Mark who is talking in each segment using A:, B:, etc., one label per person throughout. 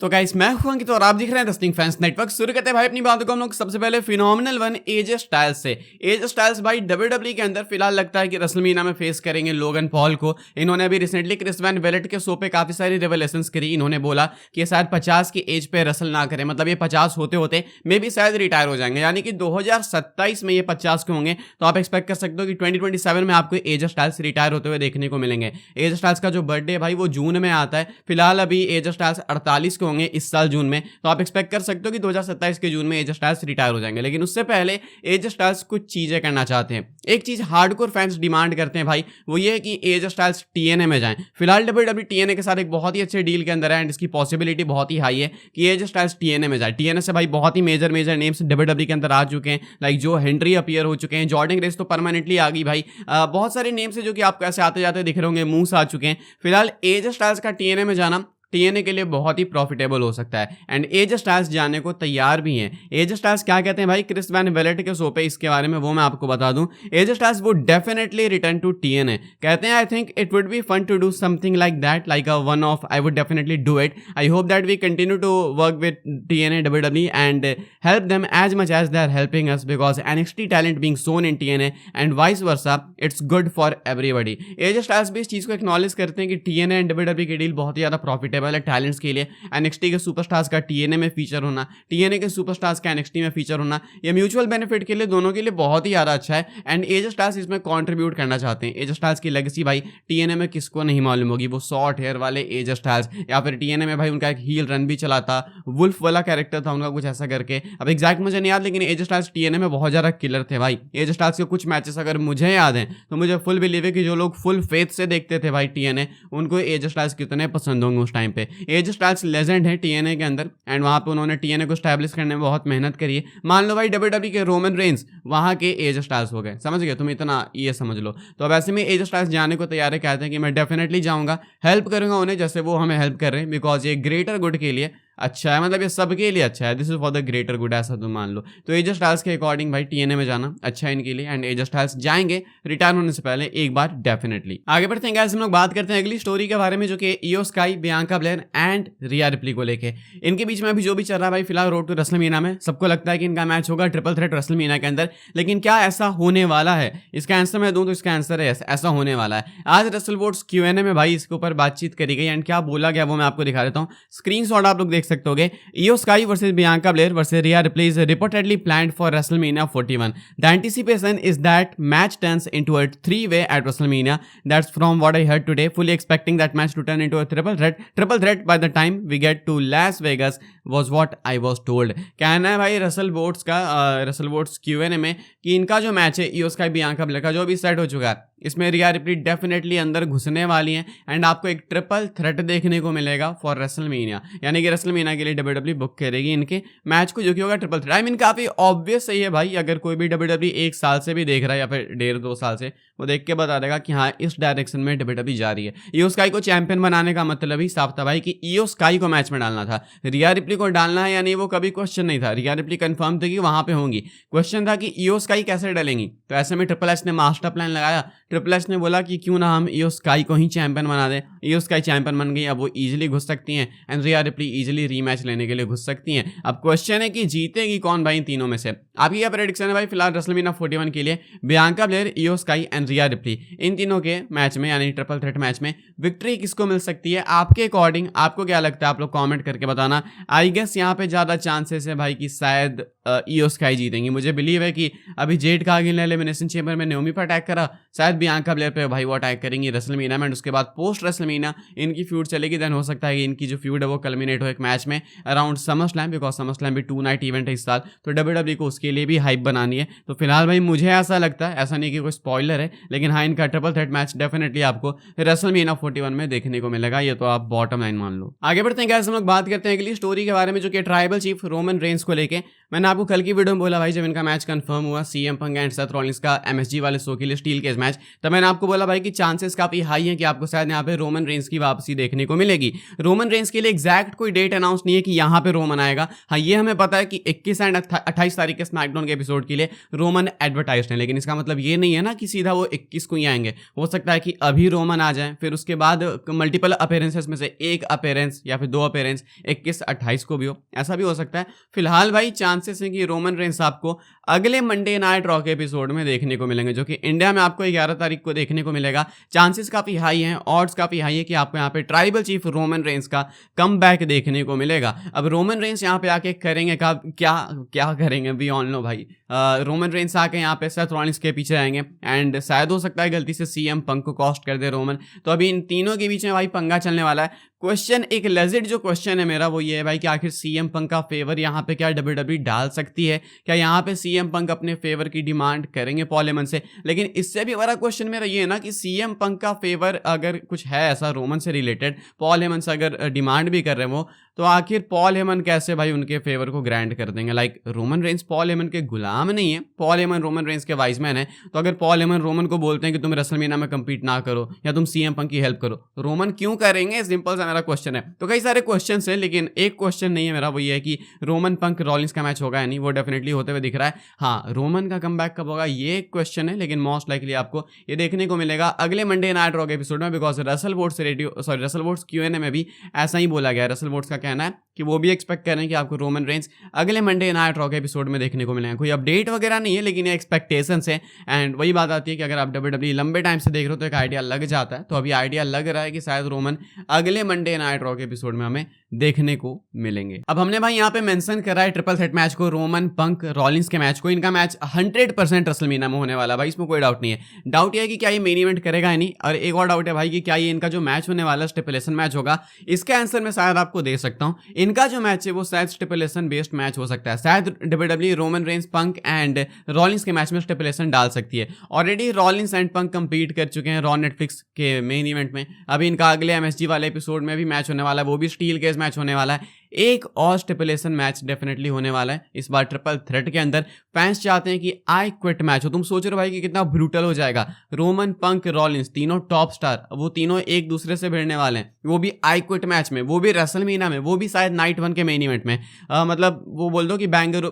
A: तो गाइस मैं हूं अंकित और आप दिख रहे हैं रेसलिंग फैंस नेटवर्क। शुरू करते हैं भाई अपनी बातों को हम लोग सबसे पहले फिनोमिनल वन एजे स्टाइल्स से। एजे स्टाइल्स भाई डब्ल्यूडब्ल्यूई के अंदर फिलहाल लगता है कि रेसलमेनिया में फेस करेंगे लोगन पॉल को। इन्होंने अभी रिसेंटली क्रिस वैन वेलेट के शो पे काफी सारी रिवलेशंस करी। इन्होंने बोला कि ये शायद 50 की एज पे रेसल ना करें, मतलब ये 50 होते होते मे भी शायद रिटायर हो जाएंगे, यानी कि 2027 में ये 50 के होंगे। तो आप एक्सपेक्ट कर सकते हो कि 2027 में आपको एजे स्टाइल्स रिटायर होते हुए देखने को मिलेंगे। एजे स्टाइल्स का जो बर्थडे भाई वो जून में आता है। फिलहाल अभी एजे स्टाइल्स 48 के होंगे इस साल जून में, तो आप एक्सपेक्ट कर सकते हो कि 2027 के जून में एजे स्टाइल्स रिटायर हो जाएंगे। लेकिन उससे पहले एजे स्टाइल्स कुछ चीजें करना चाहते हैं। एक चीज हार्डकोर फैंस डिमांड करते हैं भाई, वो ये है कि एजे स्टाइल्स टीएनए में जाएं। फिलहाल डब्ल्यूडब्ल्यूई टीएनए के साथ एक बहुत ही अच्छे डील के अंदर है एंड इसकी पॉसिबिलिटी बहुत ही हाई है कि एजे स्टाइल्स टीएनए में जाए। टीएनए से भाई बहुत ही मेजर नेम्स डब्ल्यूडब्ल्यूई के अंदर आ चुके हैं, लाइक जो हेनरी अपीयर हो चुके हैं, जॉर्डन ग्रेस तो परमानेंटली आ गई भाई। बहुत सारे नेम्स है जो कि आपको ऐसे आते जाते दिख रहे होंगे, मूव्स आ चुके हैं। फिलहाल एजे स्टाइल्स का टीएनए में जाना टीएनए के लिए बहुत ही प्रॉफिटेबल हो सकता है एंड एजे स्टाइल्स जाने को तैयार भी हैं। एजे स्टाइल्स क्या कहते हैं भाई क्रिस वैन वेलेट के शो पे, इसके बारे में वो मैं आपको बता दूं। एजे स्टाइल्स वो डेफिनेटली रिटर्न टू टीएनए कहते हैं। I think it would be fun to do something like that, like a one off. I would definitely do it. I hope that we continue to work with TNA WWE and help them as much as they are helping us, because NXT talent being shown in TNA and vice versa, it's good for everybody. AJ Styles भी इस चीज को acknowledge करते हैं कि TNA and WWE की deal बहुत ही ज्यादा प्रॉफिटेबल है टैलेंट्स के लिए। NXT के सुपरस्टार्स का TNA में फीचर होना, TNA के सुपरस्टार्स का NXT में फीचर होना, ये म्यूचुअल बेनिफिट के लिए दोनों के लिए बहुत ही ज्यादा अच्छा है एंड AJ Styles इसमें कॉन्ट्रीब्यूट करना चाहते हैं। AJ Styles की लेगेसी भाई TNA में किसको नहीं मालूम होगी, वो शॉर्ट हेयर वाले AJ Styles, या फिर TNA में भाई उनका एक हील रन भी चला था, वुल्फ वाला कैरेक्टर था उनका कुछ ऐसा करके, अब एग्जैक्ट मुझे नहीं याद, लेकिन एजे स्टाइल्स टीएनए में बहुत ज्यादा किलर थे भाई। एजे स्टाइल्स के कुछ मैचेस अगर मुझे याद हैं तो मुझे फुल बिलीव है कि जो लोग फुल फेथ से देखते थे भाई टीएनए, उनको एजे स्टाइल्स कितने पसंद होंगे उस टाइम पे। एजे स्टाइल्स लेजेंड है टीएनए के अंदर एंड वहां पे उन्होंने टीएनए को स्टैब्लिश करने में बहुत मेहनत करी है। मान लो भाई डब्ल्यूडब्ल्यूई के रोमन रेंस वहां के एजे स्टाइल्स हो गए, समझ गए तुम, इतना ये समझ लो। तो अब ऐसे में एजे स्टाइल्स जाने को तैयार है, कहते हैं कि मैं डेफिनेटली जाऊंगा, हेल्प करूंगा उन्हें जैसे वो हमें हेल्प कर रहे हैं, बिकॉज ये ग्रेटर गुड के लिए अच्छा है, मतलब ये सबके लिए अच्छा है। This is for the greater good, ऐसा तुम मान लो। तो एजे स्टाइल्स के अकॉर्डिंग भाई टीएनए में जाना अच्छा है इनके लिए एंड एजे स्टाइल्स जाएंगे रिटायर होने से पहले एक बार डेफिनेटली। आगे बढ़ते हैं हम लोग बात करते हैं अगली स्टोरी के बारे में, जो कि इयो sky, Bianca Blair and Riya replay को लेके। इनके बीच में अभी जो भी चल रहा है भाई फिलहाल रोड टू रेसलमेनिया में, सबको लगता है कि इनका मैच होगा ट्रिपल थ्रेट रेसलमेनिया के अंदर। लेकिन क्या ऐसा होने वाला है? इसका आंसर मैं दूं तो इसका आंसर है ऐसा होने वाला है। आज रेसलवोर्ड्स क्यूएनए में भाई इसके ऊपर बातचीत करी गई एंड क्या बोला गया वो मैं आपको दिखा देता हूँ। स्क्रीनशॉट आप लोग देख सकते होगे। Io Sky versus Bianca Belair versus Rhea Ripley is reportedly planned for WrestleMania 41. The anticipation is that match turns into a three-way at WrestleMania. That's from what I heard today. Fully expecting that match to turn into a triple threat. Triple threat by the time we get to Las Vegas was what I was told. कहना है भाई रेसलवोर्ड्स Q&A में कि इनका जो match है Io Sky Bianca Belair का जो भी सेट हो चुका है, इसमें रिया रिप्ली डेफिनेटली अंदर घुसने वाली हैं एंड आपको एक ट्रिपल थ्रेट देखने को मिलेगा फॉर रेसलमेनिया, यानी कि रेसलमेनिया के लिए डब्ल्यूडब्ल्यूई बुक करेगी इनके मैच को, जो कि होगा ट्रिपल थ्रेट। आई मीन काफी ऑब्वियस सही है भाई, अगर कोई भी डब्ल्यूडब्ल्यूई एक साल से भी देख रहा है या फिर 1.5-2 साल से, वो देख के बता देगा कि हाँ इस डायरेक्शन में डब्ल्यूडब्ल्यूई जा रही है। इयो स्काई को चैंपियन बनाने का मतलब ही साफ था भाई कि इयो स्काई को मैच में डालना था, रिया रिप्ली को डालना है या नहीं वो कभी क्वेश्चन नहीं था। रिया रिप्ली कंफर्म थी कि वहां पे होंगी, क्वेश्चन था कि इयो स्काई कैसे डलेंगी। तो ऐसे में ट्रिपल एच ने मास्टर प्लान लगाया। ट्रिपल एच ने बोला कि क्यों ना हम इयो स्काई को ही चैंपियन बना दें। इयो स्काई चैंपियन बन गई, अब वो इजीली घुस सकती हैं and Riya replay easily rematch लेने के लिए घुस सकती हैं। अब क्वेश्चन है कि जीतेगी कौन भाई इन तीनों में से। आपकी क्या प्रेडिक्शन है भाई फिलहाल रेसलमेनिया 41 के लिए? बियांका ब्लेयर, इयो स्काई एंड रिया रिप्ली, इन तीनों के मैच में यानी ट्रिपल थ्रेट मैच में विक्ट्री किसको मिल सकती है आपके अकॉर्डिंग? आपको क्या लगता है आप लोग कमेंट करके बताना। आई गेस यहाँ पे ज्यादा चांसेस है भाई कि शायद इयो स्काई जीतेंगी। मुझे बिलीव है कि अभी जेड कार्गिल ने एलिमिनेशन चेंबर में नेओमी पर अटैक करा, शायद बियांका ब्लेयर पे भाई वो अटैक करेंगी रेसलमेनिया में, उसके बाद पोस्ट रेसलमेनिया इनकी फ्यूड चलेगी। देन हो सकता है कि इनकी जो फ्यूड है वो कल्मिनेट हो एक मैच में around summer slam, because summer slam भी 2 नाइट इवेंट है इस साल, तो डब्ल्यूडब्ल्यूई को उसके लिए भी हाइप बनानी है। तो फिलहाल भाई मुझे ऐसा लगता है, ऐसा नहीं कि कोई स्पॉइलर है, लेकिन हाँ इनका ट्रिपल थ्रेट मैच डेफिनेटली आपको रेसलमेनिया 41 में देखने को मिलेगा, ये तो आप बॉटम लाइन मान लो। आगे बढ़ते हैं, हम लोग बात करते हैं अगली स्टोरी के बारे में, जो कि ट्राइबल चीफ रोमन रेंस को लेके। मैंने आपको कल की वीडियो में बोला भाई, जब इनका मैच कंफर्म हुआ सीएम पंग एंड सेथ रॉलिंस का एमएसजी वाले शो के लिए स्टील केज मैच, तब मैंने आपको बोला भाई कि चांसेस काफी हाई हैं कि आपको शायद यहाँ पे रोमन रेंस की वापसी देखने को मिलेगी। रोमन रेंस के लिए एग्जैक्ट कोई डेट अनाउंस नहीं है कि यहाँ पे रोमन आएगा। हाँ, ये हमें पता है कि 21 एंड 28 तारीख के स्मैकडाउन के एपिसोड के लिए रोमन एडवर्टाइज्ड है, लेकिन इसका मतलब ये नहीं है ना कि सीधा वो 21 को ही आएंगे। हो सकता है कि अभी रोमन आ जाए, फिर उसके बाद मल्टीपल अपीयरेंसेस में से एक अपीयरेंस या फिर 2 अपीयरेंस 21-28 को भी हो, ऐसा भी हो सकता है। फिलहाल भाई चांसेस हैं कि रोमन रेंस आपको अगले मंडे नाइट रॉ के एपिसोड में देखने को मिलेंगे, जो कि इंडिया में आपको 11 तारीख को देखने को मिलेगा। चांसेस काफी हाई हैं, ऑड्स काफी हाई है कि आपको यहाँ पे ट्राइबल चीफ रोमन रेंस का कमबैक देखने को मिलेगा। अब रोमन रेंस यहाँ पे आके करेंगे क्या करेंगे वी ऑल नो भाई। रोमन रेंस आके यहाँ पे सेथ रॉलिंस के पीछे आएंगे एंड शायद हो सकता है गलती से सीएम पंक को कॉस्ट कर दे रोमन। तो अभी इन तीनों के बीच में भाई पंगा चलने वाला है। क्वेश्चन, एक लेजिट जो क्वेश्चन है मेरा वो ये है भाई कि आखिर सीएम पंक का फेवर यहाँ पे क्या डब्ल्यूडब्ल्यूई डाल सकती है? क्या यहाँ पे सीएम पंक अपने फेवर की डिमांड करेंगे पॉल हेमन से? लेकिन इससे भी बड़ा क्वेश्चन मेरा ये है ना कि सीएम पंक का फेवर अगर कुछ है ऐसा रोमन से रिलेटेड, पॉल हेमन से अगर डिमांड भी कर रहे हैं वो, तो आखिर पॉल हेमन कैसे भाई उनके फेवर को ग्रांट कर देंगे? Like Roman Reigns Paul Heyman के गुलाम नहीं है, पॉल हेमन रोमन रेंस के वाइसमैन है। तो अगर पॉल हेमन रोमन को बोलते हैं कि तुम रेसलमेनिया में कंपीट ना करो या तुम सीएम पंक की हेल्प करो, रोमन क्यों करेंगे? सिंपल सा मेरा क्वेश्चन है। तो कई सारे क्वेश्चन है, लेकिन एक क्वेश्चन नहीं है मेरा, वो ये है कि रोमन पंक रॉलिंस का मैच होगा या नहीं? वो डेफिनेटली होते हुए दिख रहा है। हाँ, रोमन का कमबैक कब होगा ये एक क्वेश्चन है, लेकिन मोस्ट लाइकली आपको ये देखने को मिलेगा अगले मंडे नाइट रॉ के एपिसोड में, बिकॉज रसल वोट्स क्यूएनए में भी ऐसा ही बोला गया। रसल वोट्स का कहना है कि वो भी एक्सपेक्ट कर रहे हैं कि आपको रोमन रेंस अगले मंडे नाइट रॉ के एपिसोड में देखने को मिलेंगे। कोई अपडेट वगैरह नहीं है, लेकिन ये एक्सपेक्टेशंस है। एंड वही बात आती है कि अगर आप डब्ल्यूडब्ल्यूई लंबे टाइम से देख रहे हो तो एक आइडिया लग जाता है। तो अभी आइडिया लग रहा है कि शायद रोमन अगले मंडे नाइट रॉ के एपिसोड में हमें देखने को मिलेंगे। अब हमने भाई यहाँ पे मेंशन करा है ट्रिपल थ्रेट मैच को, रोमन पंक रॉलिंस के मैच को। इनका मैच 100% रेसलमेनिया में होने वाला भाई, इसमें कोई डाउट नहीं है। डाउट ये है कि क्या ये मेन इवेंट करेगा या नहीं। और एक और डाउट है भाई कि क्या ये इनका जो मैच होने वाला स्टिपुलेशन मैच होगा। इसका आंसर मैं शायद आपको दे सकता हूँ। इनका जो मैच है वो शायद स्टिपुलेशन बेस्ड मैच हो सकता है। शायद WWE Roman Reigns punk and Rollins के मैच में स्टिपुलेशन डाल सकती है। Already Rollins and punk compete कर चुके हैं रॉ नेटफ्लिक्स के मेन इवेंट में। अभी इनका अगले एमएसजी वाले एपिसोड में भी मैच होने वाला है, वो भी स्टील केज मैच होने वाला है। एक और स्टिपुलेशन मैच डेफिनेटली होने वाला है इस बार ट्रिपल थ्रेट के अंदर। फैंस चाहते हैं कि आई क्विट मैच हो। तुम सोच रहे हो भाई कि कितना ब्रूटल हो जाएगा। रोमन पंक रॉलिंस तीनों टॉप स्टार, वो तीनों एक दूसरे से भिड़ने वाले हैं, वो भी आई क्विट मैच में, वो भी रेसलमेनिया में, वो भी शायद नाइट 1 के मेन इवेंट में। मतलब वो बोल दो कि बैंगर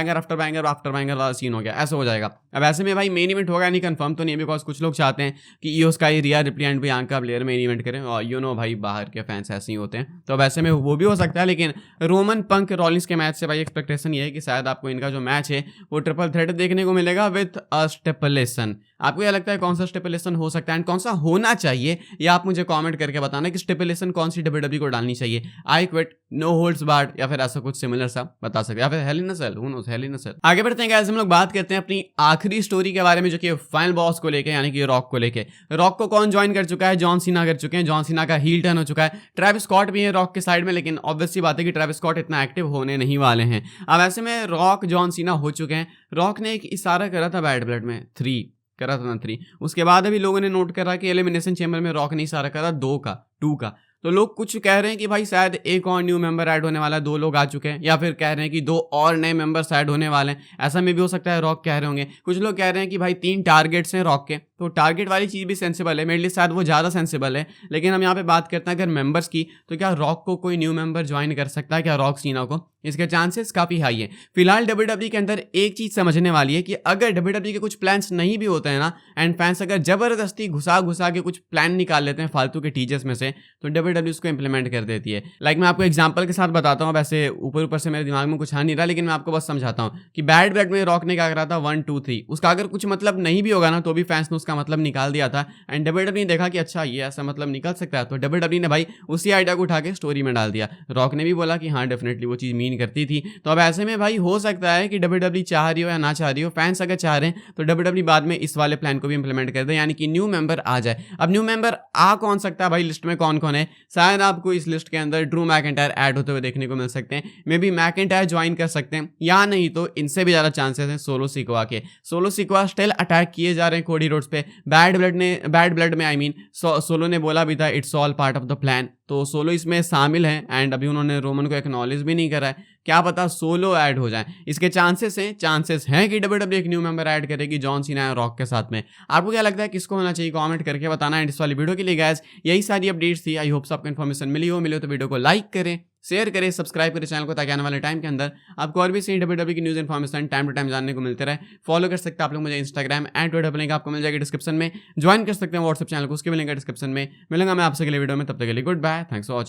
A: आफ्टर बैंगर वाला सीन हो गया, ऐसा हो जाएगा। अब ऐसे में भाई मेन इवेंट होगा नहीं, कंफर्म तो नहीं है, बिकॉज कुछ लोग चाहते हैं कि Iyo Sky, Rhea Ripley and Bianca Belair main event करें। और यू नो भाई बाहर के फैंस ऐसे ही होते हैं, तो अब ऐसे में वो भी हो सकता है। लेकिन रोमन पंक रॉलिंस के मैच से भाई एक्सपेक्टेशन ये है कि शायद आपको इनका जो मैच है वो ट्रिपल थ्रेट देखने को मिलेगा विथ अ स्टिपुलेशन। आपको क्या लगता है कौन सा स्टिपुलेशन हो सकता है एंड कौन सा होना चाहिए? या आप मुझे कमेंट करके बताना कि स्टिपुलेशन कौन सी डब्ल्यूडब्ल्यूई को डालनी चाहिए। I quit, no holds barred, या फिर ऐसा कुछ सिमिलर सा बता सकते हैं, या फिर hell in a cell, who knows, hell in a cell. आगे बढ़ते हैं गाइस, हम लोग बात करते हैं अपनी आखिरी स्टोरी के बारे में, जो कि फाइनल बॉस को लेके, यानी कि रॉक को लेके। रॉक को कौन ज्वाइन कर चुका है? जॉन सीना कर चुके हैं। जॉन सीना का हील टर्न हो चुका है। ट्रेविस स्कॉट भी है रॉक के साइड में, लेकिन ऑब्वियस सी बात है कि ट्रेविस स्कॉट इतना एक्टिव होने नहीं वाले हैं। अब ऐसे में रॉक जॉन सीना हो चुके हैं। रॉक ने एक इशारा करा था बैड ब्लड में, 3 करा था ना, 3। उसके बाद अभी लोगों ने नोट करा कि एलिमिनेशन चैम्बर में रॉक ने इशारा करा 2 का। तो लोग कुछ कह रहे हैं कि भाई शायद एक और न्यू मेंबर ऐड होने वाला है, 2 लोग आ चुके हैं, या फिर कह रहे हैं कि 2 और नए मेंबर्स ऐड होने वाले हैं। ऐसा में भी हो सकता है रॉक कह रहे होंगे। कुछ लोग कह रहे हैं कि भाई 3 टारगेट्स हैं रॉक के, तो टारगेट वाली चीज़ भी सेंसिबल है, मेरे लिए शायद वो ज़्यादा सेंसिबल है। लेकिन हम यहाँ पे बात करते हैं अगर मेंबर्स की, तो क्या रॉक को कोई न्यू मेंबर ज्वाइन कर सकता है? क्या रॉक सीना को? इसके चांसेस काफ़ी हाई है। फिलहाल डब्ल्यूडब्ल्यूई के अंदर एक चीज़ समझने वाली है कि अगर डब्ल्यूडब्ल्यूई के कुछ प्लान्स नहीं भी होते हैं ना, एंड फैंस अगर जबरदस्ती घुसा के कुछ प्लान निकाल लेते हैं फालतू के टीजर्स में से, तो डब्ल्यूडब्ल्यूई उसको इंप्लीमेंट कर देती है। लाइक मैं आपको एग्जांपल के साथ बताता हूँ, वैसे ऊपर से मेरे दिमाग में कुछ आ नहीं रहा, लेकिन मैं आपको बस समझाता हूँ कि बैड ब्लड में रॉक ने क्या करा था 1 2 3, उसका अगर कुछ मतलब नहीं भी होगा ना, तो भी फैंस ने उसका मतलब निकाल दिया था। एंड डब्ल्यूडब्ल्यूई ने देखा कि अच्छा ये ऐसा मतलब निकल सकता है, तो डब्ल्यूडब्ल्यूई ने भाई उसी आइडिया को उठा के स्टोरी में डाल दिया। रॉक ने भी बोला कि हाँ डेफिनेटली वो चीज़ मीन करती थी। तो अब ऐसे में भाई हो सकता है कि डब्ल्यूडब्ल्यूई चाह रही हो या ना चाह रही हो, फैंस अगर चाह रहे हैं तो डब्ल्यूडब्ल्यूई बाद में इस वाले प्लान को भी इंप्लीमेंट कर दे, यानी कि न्यू मेंबर आ जाए। अब न्यू मेंबर आ कौन सकता है भाई? लिस्ट में कौन कौन है? शायद आपको इस लिस्ट के अंदर ड्रू मैकिंटायर ऐड होते हुए देखने को मिल सकते हैं। मे बी मैकिंटायर ज्वाइन कर सकते हैं, या नहीं तो इनसे भी ज़्यादा चांसेस हैं सोलो सिक्वा के। सोलो सिक्वा स्टिल अटैक किए जा रहे हैं कोडी रोड्स पे। बैड ब्लड में आई मीन सोलो ने बोला भी था it's all part of the plan, तो सोलो इसमें शामिल है। एंड अभी उन्होंने रोमन को एक्नॉलेज भी नहीं करा है। क्या पता सोलो ऐड हो जाए, इसके चांसेस हैं कि WWE एक न्यू मेंबर ऐड करेगी जॉन सीना और रॉक के साथ में। आपको क्या लगता है किसको होना चाहिए, कमेंट करके बताना। एंड इस वाली वीडियो के लिए गाइस यही सारी अपडेट्स थी। आई होप आपको इन्फॉर्मेशन मिली हो तो वीडियो को लाइक करें, शेयर करें, सब्सक्राइब करें चैनल को, ताकि आने वाले टाइम के अंदर आपको और भी सही WWE की news information time to time जानने को मिलते रहे। फॉलो कर सकते हैं आप लोग मुझे इंस्टाग्राम @लिंक आपको मिल जाएगी डिस्क्रिप्शन में। ज्वाइन कर सकते हैं व्हाट्सएप चैनल को, उसके भी लिंक है डिस्क्रिप्शन में। मिलूंगा मैं आपसे अगले वीडियो में, तब तक के लिए goodbye, thanks for watching.